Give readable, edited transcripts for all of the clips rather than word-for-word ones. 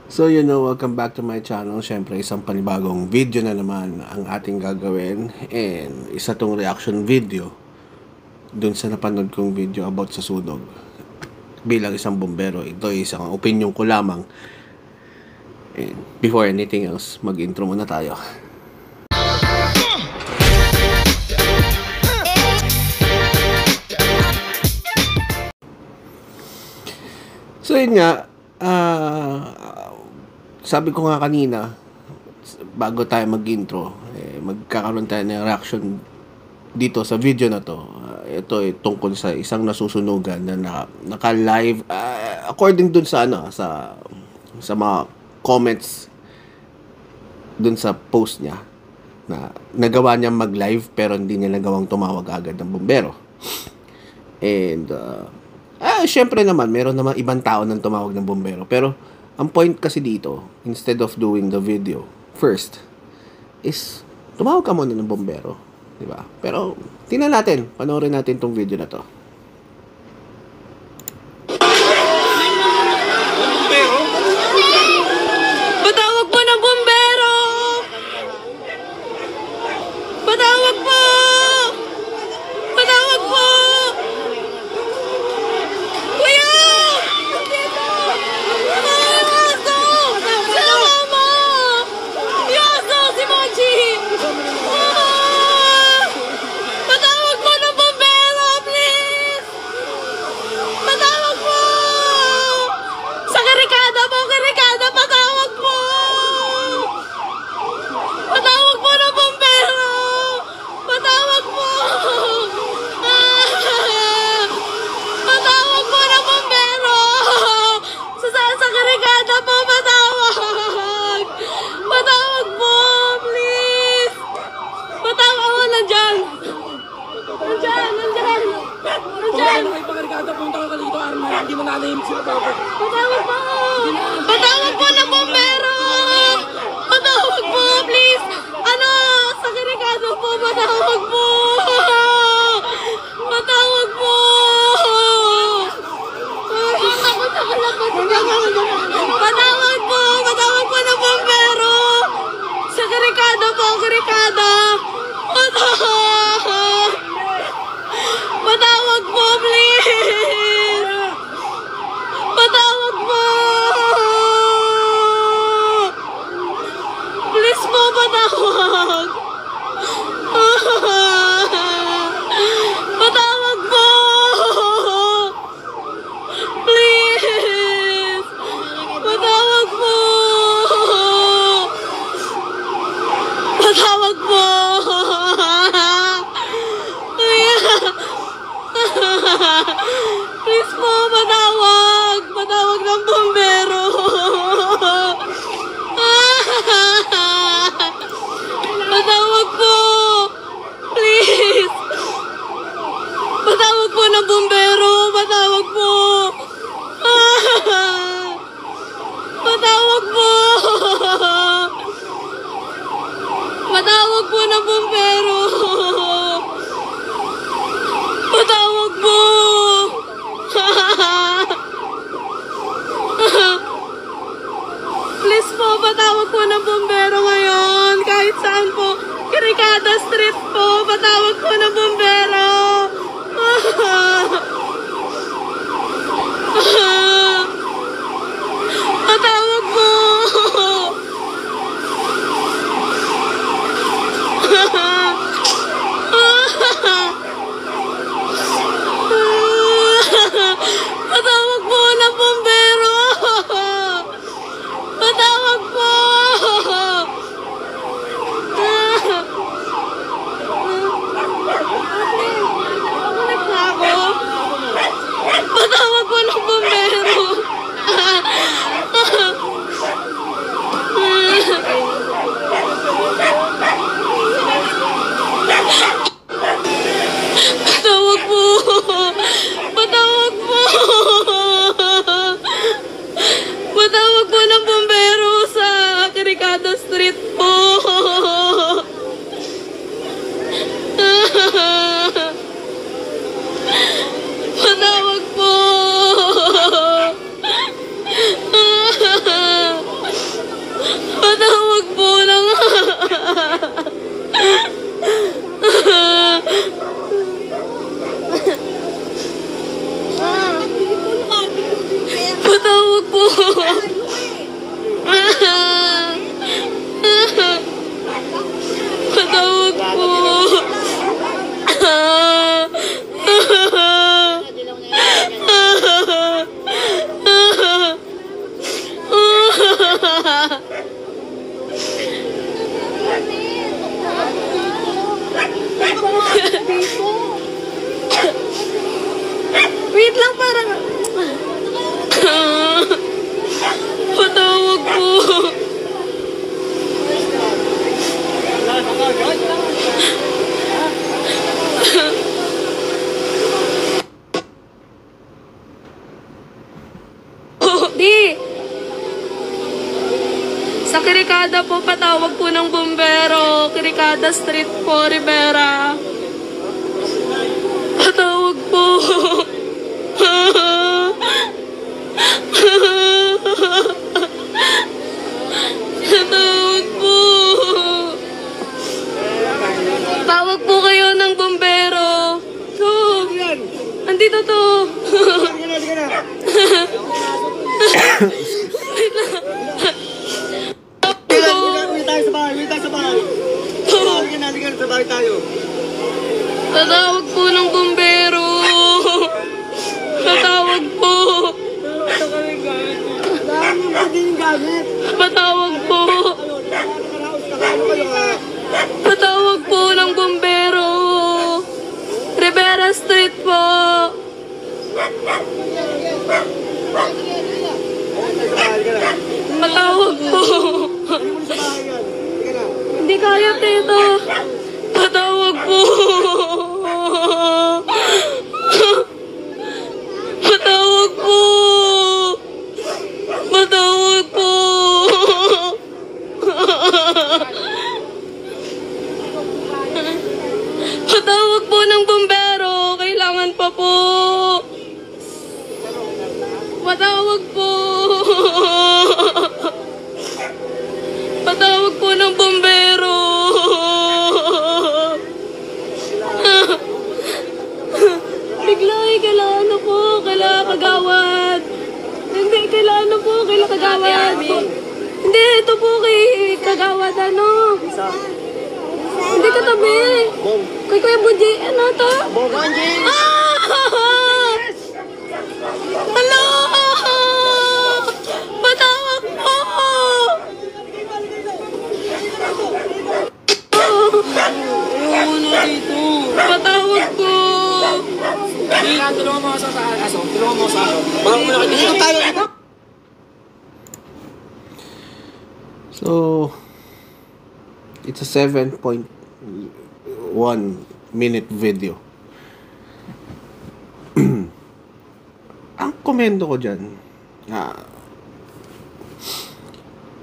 So welcome back to my channel. Siyempre, isang panibagong video na naman ang ating gagawin. And isa tong reaction video dun sa napanood kong video about sa sunog. Bilang isang bombero, ito ay isang opinion ko lamang. And before anything else, mag-intro muna tayo. So yun nga, sabi ko nga kanina, bago tayo mag-intro, magkakaroon tayo ng reaction dito sa video na to. Ito ay tungkol sa isang nasusunugan na naka-live, according dun sa sa mga comments dun sa post niya, na nagawa niya mag-live pero hindi niya nagawang tumawag agad ng bombero. And syempre naman, meron naman ibang tao nang tumawag ng bombero. Pero, ang point kasi dito, instead of doing the video first, is tumawag ka muna ng bombero. Diba? Pero, tingnan natin. Panoorin natin tong video na to. Patawag po ng bombero! Patawag po! Patawag po! Kuya! Yaso! Sila mama! Yaso! Si Mochi! Patawag po ng bombero, please! Patawag po! Sa Karikada po! Karikada! Patawag po! Patawag po ng bombero! Patawag po! Patawag po ng bombero! Sa Karikada po, patawag! Patawag po, please! Patawag po, nandyan! Nandyan! Nandyan! Nandyan! May pakarigada, punta ka dito, Arma. Hindi mo nanahimik sila, Papa. Patawag po! Patawag po ng bombero! Patawag po, please! Sa Karikado po, patawag po! Patawag po! Patawag po! Patawag po ng bombero! Sa Karikado po, Karikada! Patawag! Patawag po, please! Patawag po! Please po, patawag! Patawag po! Please! Patawag po! Patawag po! Please po, patawag! Patawag ng bombero! Patawag po! Please! Patawag po ng bombero! Patawag po! Patawag po! Patawag po ng bombero! Patawag po! Please po, patawag po ng bombero ngayon. Kahit saan po. Karikada Street po. Patawag po ng bombero. Patawag po. Patawag po ng bombero. Patawag po. Patawag po ng bombero. Patawag po. Patawag po. Patawag po ng bombero sa Karikada Street po. Patawag po. Wait lang, parang... Patawag po. Di. Sa Kirikada po, patawag po ng bumbero. Kirikada Street po, Rivera. Patawag po. Patawag po. Tawag po kayo ng bumbero. To. Andito to. Tatawag po ng bumbero. Tatawag po. Patawag po. Patawag po ng bumbero. Rivera Street po. Patawag po. Hindi kaya, tito. Patawag po. Patawag po. Patawag po. Patawag po ng bumbero. Kailangan pa po. Patawag po. Patawag po ng bumbero. Bigla kailangan na po. Kailangan kagawad. Hindi, kailangan na po. Kailangan kagawad. Hindi, ito po kay kagawad ano. Hindi katabi. Kay Kuya Bunji. Ano to? Hello! Patawag po! Patawag po! Tulungan mo ako sa aso. Tulungan mo sa aso. Baka mo nakikita tayo. So, it's a 7.1 minute video. Ang komento ko dyan,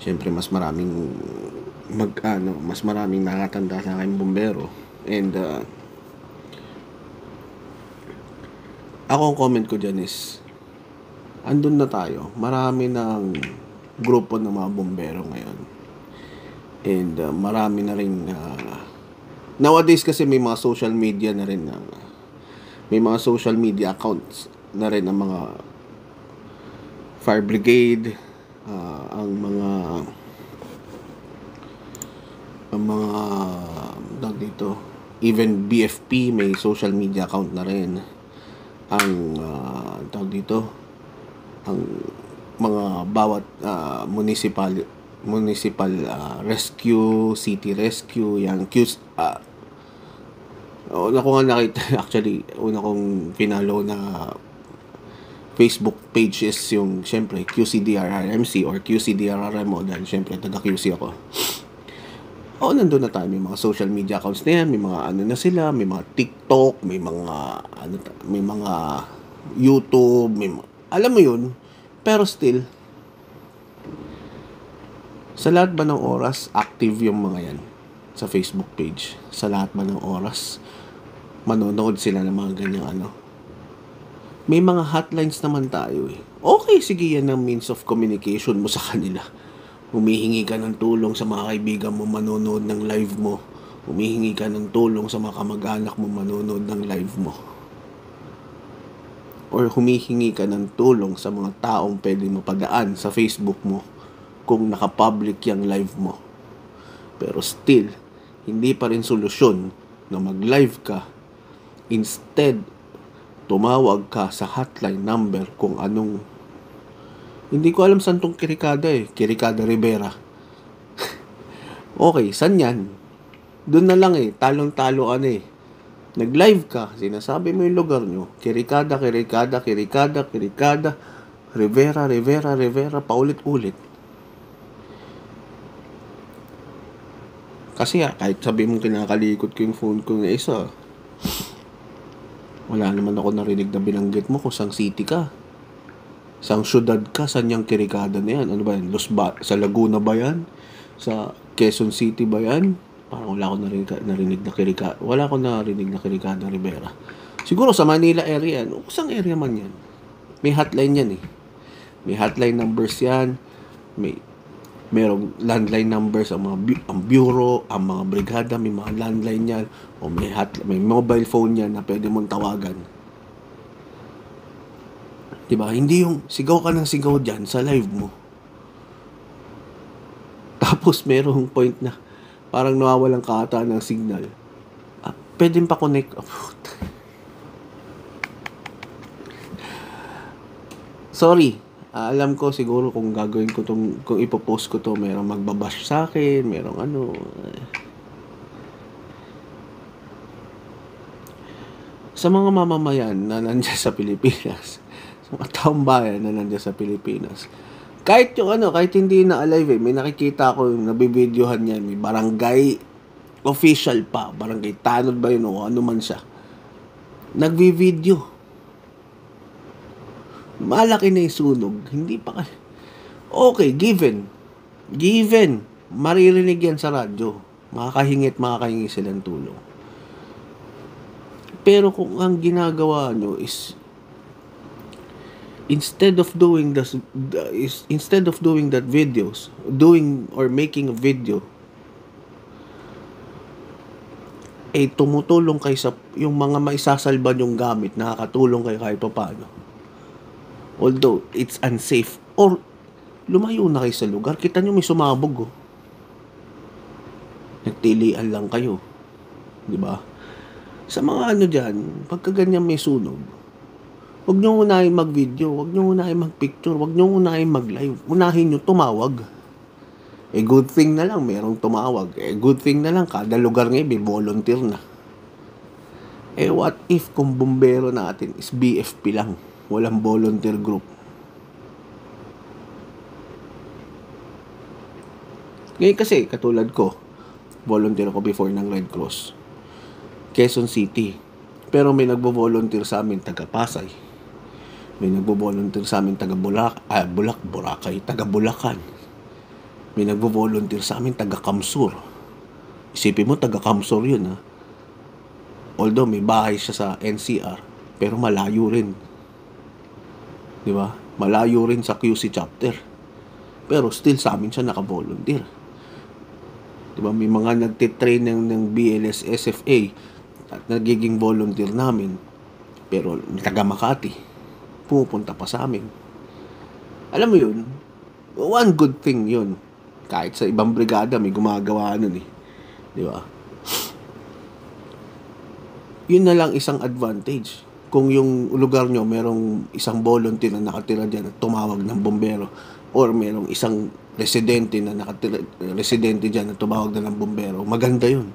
siyempre mas maraming mas maraming nakatanda sa aking bumbero. And ako ang comment ko dyan is, andun na tayo. Marami ng grupo ng mga bumbero ngayon. And marami na rin nowadays kasi may mga social media na rin may mga social media accounts na rin ng mga fire brigade, ang mga dito, even BFP may social media account na rin. Ang dito, ang mga bawat municipal rescue, city rescue, yung una ko nga nakita, actually, una kong pinalo na Facebook page is yung, syempre, QCDRRMC or QCDRRMO, dahil syempre, taga-QC ako. Nandun na tayo, may mga social media accounts na yan, may mga ano na sila, may mga TikTok, may mga YouTube, alam mo yun, pero still, sa lahat ba ng oras, active yung mga yan sa Facebook page? Sa lahat ba ng oras, manonood sila ng mga ganyang ano? May mga hotlines naman tayo eh. Okay, sige, yan ang means of communication mo sa kanila. Humihingi ka ng tulong sa mga kaibigan mo manonood ng live mo. Humihingi ka ng tulong sa mga kamag-anak mo manonood ng live mo. Or humihingi ka ng tulong sa mga taong pwedeng mapadaan sa Facebook mo kung nakapublic yung live mo. Pero still, hindi pa rin solusyon na mag-live ka. Instead, tumawag ka sa hotline number kung anong Hindi ko alam saan tong Kirikada eh. Kirikada Rivera. Okay, saan yan? Doon na lang eh. Talong-talo ka na eh. Nag-live ka. Sinasabi mo yung lugar nyo. Kirikada, Kirikada, Kirikada, Kirikada. Rivera, Rivera, Rivera. Paulit-ulit. Kasi kahit sabi mong kinakalikot ko yung phone ko na isa, wala naman ako narinig na binanggit mo kung saan city ka. Saan syudad ka, saan yung Kirikada na yan? Ano ba yan? Sa Laguna ba yan? Sa Quezon City ba yan? Parang wala akong narinig na Kirikada. Wala akong narinig na Kirikada Rivera. Siguro sa Manila area yan. O kusang area man yan. May hotline yan eh. May hotline numbers yan. Merong landline numbers ang ang bureau, ang mga brigada, may mga landline yan. O may mobile phone yan na pwede mong tawagan. Diba? Hindi yung sigaw ka ng sigaw dyan sa live mo. Tapos merong point na parang nawawalang kataan ng signal. Pwede pa connect. Sorry. Alam ko siguro kung gagawin ko kung ipopost ko to, merong magbabash sa akin, merong ano. Sa mga mamamayan na nandiyan sa Pilipinas, sa mga taong bayan na nandiyan sa Pilipinas, kahit hindi na alive may nakikita ko yung nabibidyohan niya, may barangay official pa, barangay tanod ba yun o ano man siya, nagvi-video. Malaki na yung sunog. Hindi pa kasi. Okay, given. Maririnig yan sa radyo. Makakahingi silang tulong. Pero kung ang ginagawa nyo is instead of doing that videos, doing or making a video, tumutulong kayo sa yung mga maisasalba nyong gamit, nakakatulong kayo kahit pa paano. Although it's unsafe, or lumayo na kayo sa lugar, kita nyo may sumabog nagtilian lang kayo, di ba? Sa mga dyan, pagka ganyan may sunog, huwag nyo unahin mag-video, huwag nyo unahin mag-picture, huwag nyo unahin mag-live, unahin nyo tumawag. Good thing na lang merong tumawag, good thing na lang kada lugar ngayon may volunteer na. What if kung bumbero natin is BFP lang, walang volunteer group? Ngayon kasi, katulad ko, volunteer ako before ng Red Cross, Quezon City. Pero may nagbo-volunteer sa amin taga Pasay. May nagbo-volunteer sa amin taga Boracay, taga Bulacan. May nagbo-volunteer sa amin taga Kamsur. Isipin mo, taga Kamsur yun, ha? Although may bahay siya sa NCR, pero malayo rin. Di ba? Malayo rin sa QC chapter. Pero still sa amin siya naka-volunteer. Di ba? May mga nagtitrain ng BLS SFA at nagiging volunteer namin. Pero taga Makati, pupunta pa sa amin. Alam mo yun, one good thing yun. Kahit sa ibang brigada may gumagawa nun eh. Di ba? Yun na lang isang advantage. Kung yung lugar nyo merong isang volunteer na nakatira dyan at tumawag ng bombero, or merong isang residente na residente dyan na tumawag na ng bombero, maganda yun.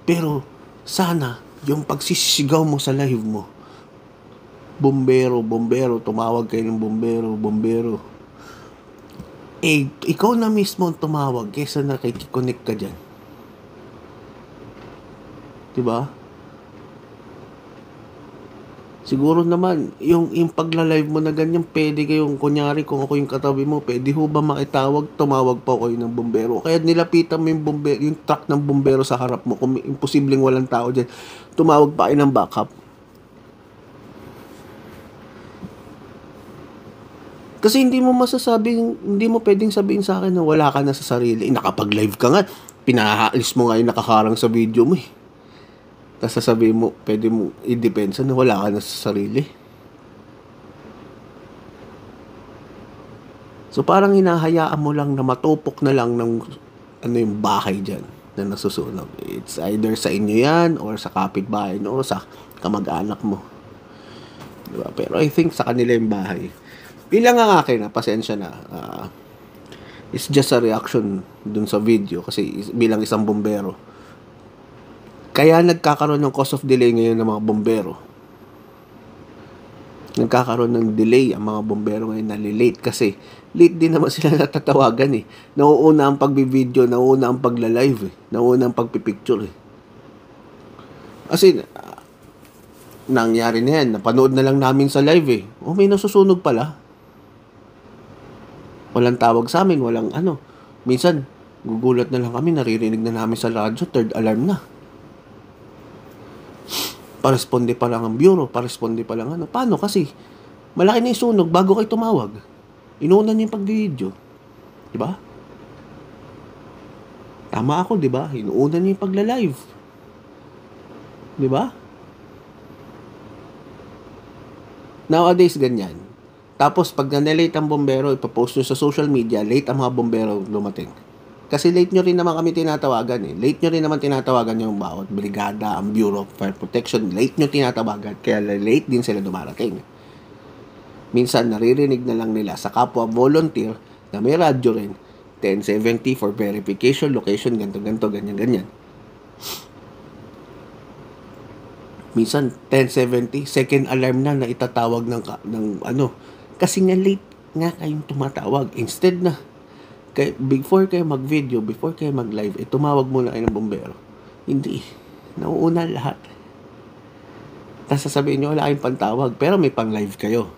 Pero sana yung pagsisigaw mo sa live mo, bombero, tumawag kayo ng bombero, ikaw na mismo ang tumawag kesa nakikiconnect ka dyan. Diba? Siguro naman, yung pagla-live mo na ganyan, pwede kayong, kunyari, kung ako yung katabi mo, pwede ho ba makitawag, tumawag pa kayo ng bombero. Kaya nilapitan mo yung truck ng bombero sa harap mo, kung imposibleng walang tao dyan, tumawag pa kayo ng backup. Kasi hindi mo pwedeng sabihin sa akin na wala ka na sa sarili. Nakapag-live ka nga, pinahaalis mo nga yung nakakarang sa video mo eh. Tapos sasabihin mo, pwede mo i-depensa na wala ka na sa sarili. So parang hinahayaan mo lang na matupok na lang ng yung bahay dyan na nasusunog. It's either sa inyo yan, or sa kapitbahay, o sa kamag-anak mo. Diba? Pero I think sa kanila yung bahay. Bilang ang akin, pasensya na. It's just a reaction dun sa video kasi bilang isang bombero. Kaya nagkakaroon ng cause of delay ngayon ng mga bombero. Nagkakaroon ng delay ang mga bombero ngayon, nalilate kasi late din naman sila natatawagan eh. Nauuna ang pagbibideo, nauuna ang pagla-live eh. Nauuna ang pagpipicture eh. Kasi nangyari na yan, napanood na lang namin sa live eh. May nasusunog pala. Walang tawag sa amin, walang ano. Minsan, gugulat na lang kami, naririnig na namin sa radyo, third alarm na. Paresponde pa lang ang bureau, paresponde pa lang ano. Paano? Kasi malaki na yung sunog bago kayo tumawag. Inuuna niyo yung pag-video. Diba? Tama ako, diba? Inuuna niyo yung pagla-live. Diba? Nowadays, ganyan. Tapos, pag na-late ang bombero, ipapost nyo sa social media, late ang mga bombero lumating. Kasi late nyo rin naman kami tinatawagan eh. Late nyo rin naman tinatawagan yung bawat brigada, ang Bureau of Fire Protection. Late nyo tinatawagan. Kaya late din sila dumarating. Minsan, naririnig na lang nila sa kapwa volunteer na may radyo rin. 1070 for verification, location, ganto, ganyan. Minsan, 1070, second alarm na itatawag ng ano. Kasi nga late nga kayong tumatawag. Instead na, before kayo mag-video, before kayo mag-live, tumawag muna kayo ng bombero. Hindi. Nauuna lahat. Tapos sasabihin nyo, wala kayong pantawag, pero may pang-live kayo.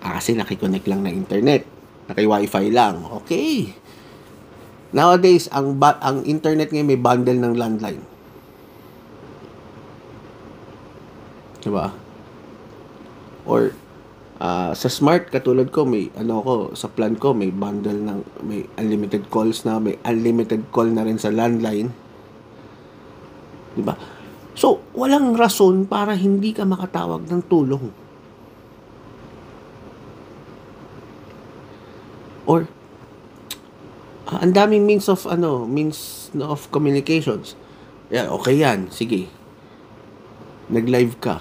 Kasi nakikonnect lang na internet. Naki-wifi lang. Okay. Nowadays, ang internet ngayon may bundle ng landline. Diba? Or, sa smart, katulad ko, sa plan ko, may bundle may unlimited calls na, may unlimited call na rin sa landline. Diba? So, walang rason para hindi ka makatawag ng tulong. Or, ang daming means of communications. Yeah, okay yan, sige. Nag-live ka.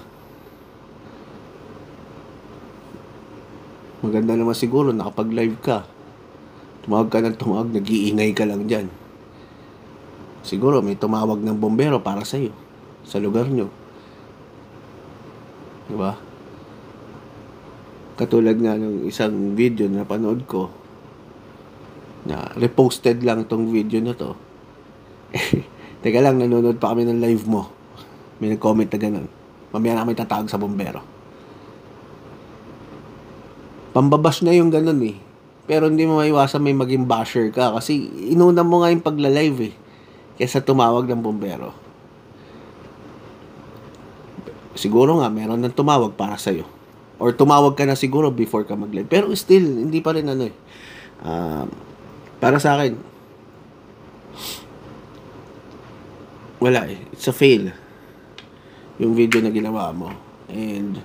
Maganda naman siguro, nakapag-live ka. Tumawag ka ng tumawag, nag-iingay ka lang dyan. Siguro, may tumawag ng bombero para sa'yo, sa lugar nyo. Diba? Katulad nga ng isang video na napanood ko, na reposted lang tong video na to. Teka lang, nanonood pa kami ng live mo. May nag-comment na ganun. Mamaya na kami tatawag sa bombero. Pambabash na yung ganun eh. Pero hindi mo maiwasan may maging basher ka kasi inuna mo nga yung pagla-live eh. Kaysa tumawag ng bombero. Siguro nga, meron nang tumawag para sa'yo. Or tumawag ka na siguro before ka mag-live. Pero still, hindi pa rin ano eh. Para sa akin, wala eh. It's a fail. Yung video na ginawa mo. And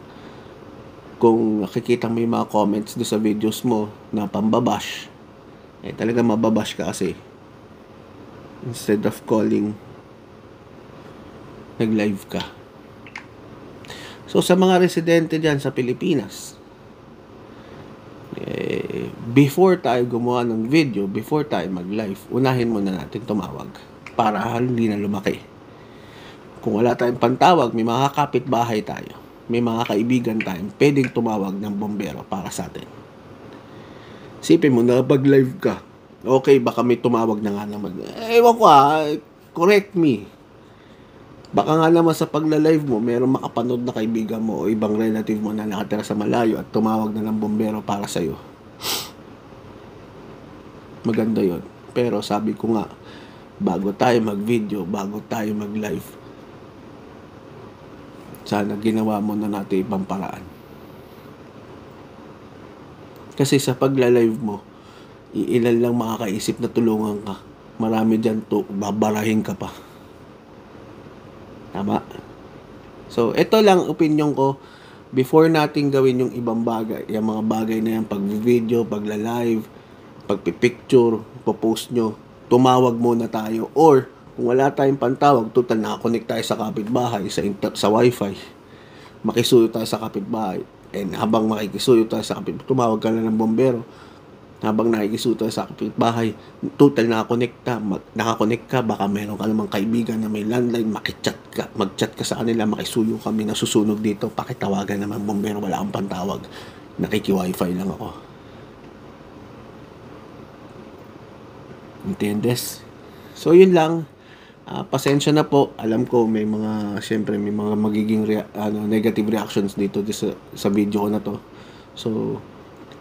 kung nakikita mo yung mga comments do sa videos mo na pambabash, talaga mababash ka kasi instead of calling, nag-live ka. So sa mga residente dyan sa Pilipinas, before tayo gumawa ng video, before tayo mag-live, unahin muna natin tumawag para hindi na lumaki. Kung wala tayong pantawag, may mga kapitbahay tayo, may mga kaibigan tayo, pwedeng tumawag ng bombero para sa atin. Sipin mo, nakapag-live ka. Okay, baka may tumawag na nga naman. Ewan ko correct me. Baka nga naman sa pagla-live mo, mayroong makapanood na kaibigan mo o ibang relative mo na nakatira sa malayo at tumawag na ng bombero para sa'yo. Maganda yon. Pero sabi ko nga, bago tayo mag-video, bago tayo mag-live, sana ginawa mo na natin ibang paraan. Kasi sa pagla-live mo, ilan lang makakaisip na tulungan ka. Marami dyan babarahin ka pa. Tama? So, ito lang opinion ko. Before natin gawin yung ibang bagay, yung mga bagay na yan, pag-video, pagla-live, pagpipicture, popost nyo, tumawag muna tayo. Or, kung wala tayong pantawag, total nakakonect tayo sa kapitbahay, sa wifi, makisuyo tayo sa kapitbahay, And habang makikisuyo tayo sa tumawag ka na ng bombero. Habang nakikisuyo tayo sa kapitbahay, total nakakonect ka, baka meron ka namang kaibigan na may landline, mag-chat ka sa kanila, makisuyo kami, nasusunog dito, pakitawagan naman bombero, wala akong pantawag, nakiki-wifi lang ako. Entiendes? So yun lang. Pasensya na po. Alam ko syempre may mga magiging negative reactions dito sa video ko na to. So,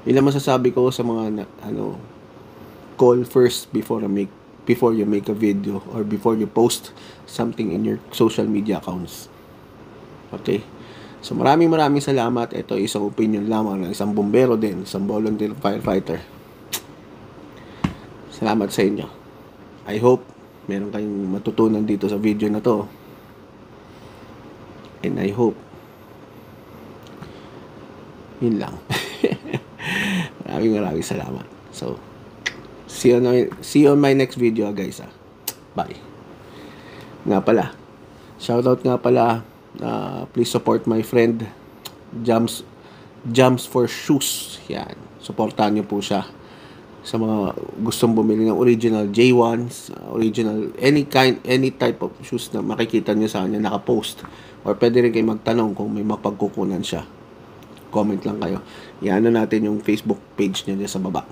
ilang masasabi ko sa mga call first before you make a video or before you post something in your social media accounts. Okay? So, maraming salamat. Ito isang opinion lamang ng isang bombero din, isang volunteer firefighter. Salamat sa inyo. I hope meron kayong matutunan dito sa video na to. And I hope yun lang. Maraming salamat. So, see you on my next video, guys. Bye. Nga pala, shoutout nga pala, please support my friend Jams for Shoes. Yan, supportahan niyo po siya sa mga gustong bumili ng original J1s, original any type of shoes na makikita niyo sa kanya naka-post, or pwede rin kayo magtanong kung may mapagkukunan siya. Comment lang kayo. Iano natin yung Facebook page niya sa baba.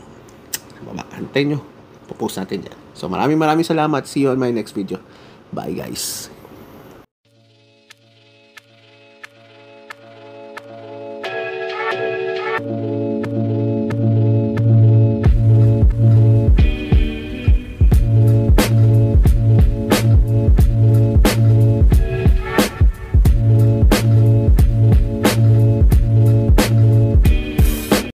Antayin nyo. Popost natin yan. So maraming salamat. See you on my next video. Bye guys.